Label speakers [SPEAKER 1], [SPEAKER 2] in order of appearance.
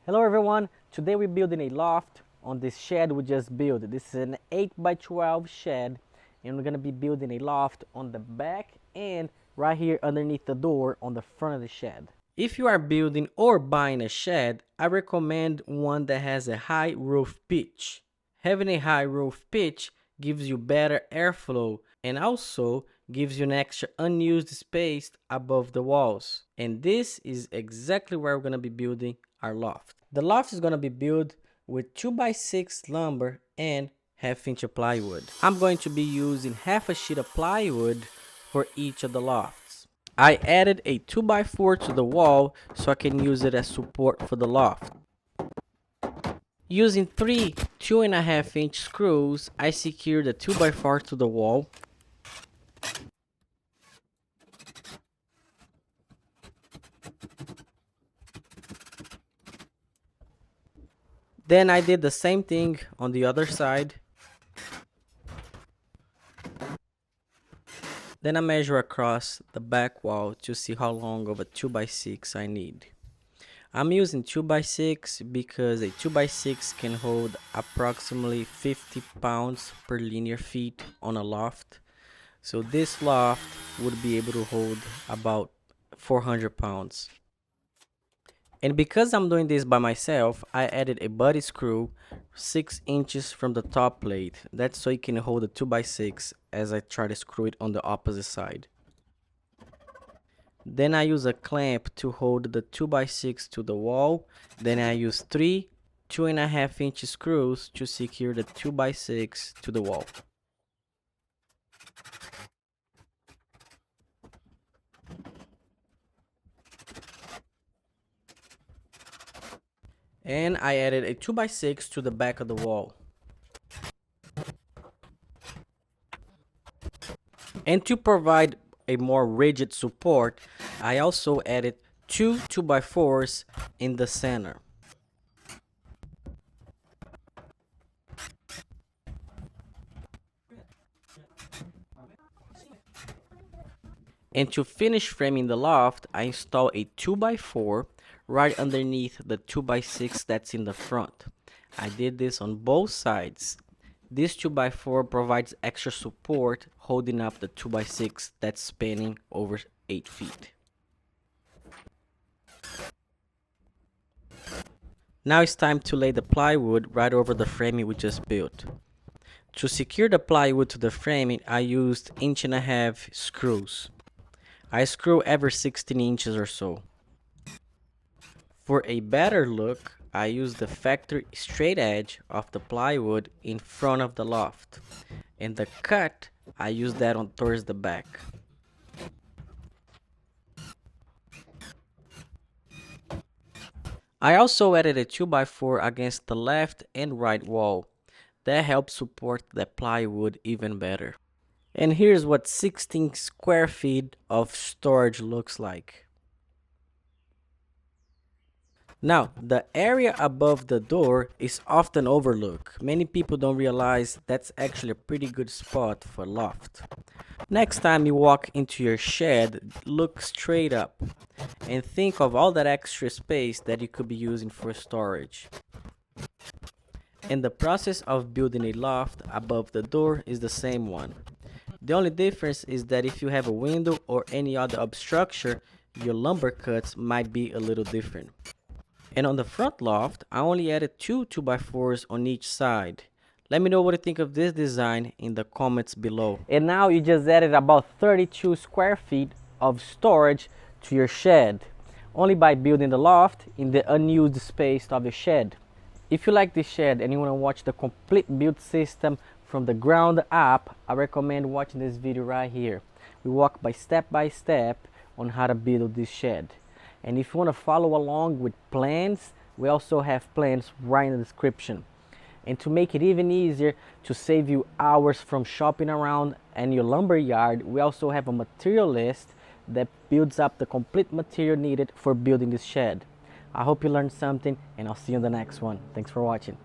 [SPEAKER 1] Hello everyone, today we're building a loft on this shed we just built. This is an 8 by 12 shed and we're going to be building a loft on the back and right here underneath the door on the front of the shed. If you are building or buying a shed, I recommend one that has a high roof pitch. Having a high roof pitch gives you better airflow and also gives you an extra unused space above the walls. And this is exactly where we're going to be building our loft. The loft is going to be built with 2x6 lumber and 1/2 inch of plywood. I'm going to be using half a sheet of plywood for each of the lofts. I added a 2x4 to the wall so I can use it as support for the loft. Using 3 2.5 inch screws, I secured the 2x4 to the wall. Then I did the same thing on the other side. Then I measure across the back wall to see how long of a 2x6 I need. I'm using 2x6 because a 2x6 can hold approximately 50 pounds per linear feet on a loft. So this loft would be able to hold about 400 pounds. And because I'm doing this by myself, I added a buddy screw 6 inches from the top plate. That's so it can hold a 2x6 as I try to screw it on the opposite side. Then I use a clamp to hold the 2x6 to the wall. Then I use 3 2.5 inch screws to secure the 2x6 to the wall. And I added a 2x6 to the back of the wall. And to provide a more rigid support, I also added 2 2x4s in the center. And to finish framing the loft, I install a 2x4 right underneath the 2x6 that's in the front. I did this on both sides. This 2x4 provides extra support holding up the 2x6 that's spanning over 8 feet. Now it's time to lay the plywood right over the framing we just built. To secure the plywood to the framing, I used 1.5 inch screws. I screw every 16 inches or so. For a better look, I use the factory straight edge of the plywood in front of the loft. And the cut, I use that on towards the back. I also added a 2x4 against the left and right wall. That helps support the plywood even better. And here's what 16 square feet of storage looks like. Now, the area above the door is often overlooked. Many people don't realize that's actually a pretty good spot for loft. Next time you walk into your shed, look straight up and think of all that extra space that you could be using for storage. And the process of building a loft above the door is the same one. The only difference is that if you have a window or any other obstruction, your lumber cuts might be a little different. And on the front loft, I only added 2 2x4s on each side. Let me know what you think of this design in the comments below. And now you just added about 32 square feet of storage to your shed, only by building the loft in the unused space of your shed. If you like this shed and you want to watch the complete build system from the ground up, I recommend watching this video right here. We walk by step on how to build this shed. And if you want to follow along with plans, we also have plans right in the description. And to make it even easier to save you hours from shopping around and your lumber yard, we also have a material list that builds up the complete material needed for building this shed. I hope you learned something and I'll see you in the next one. Thanks for watching.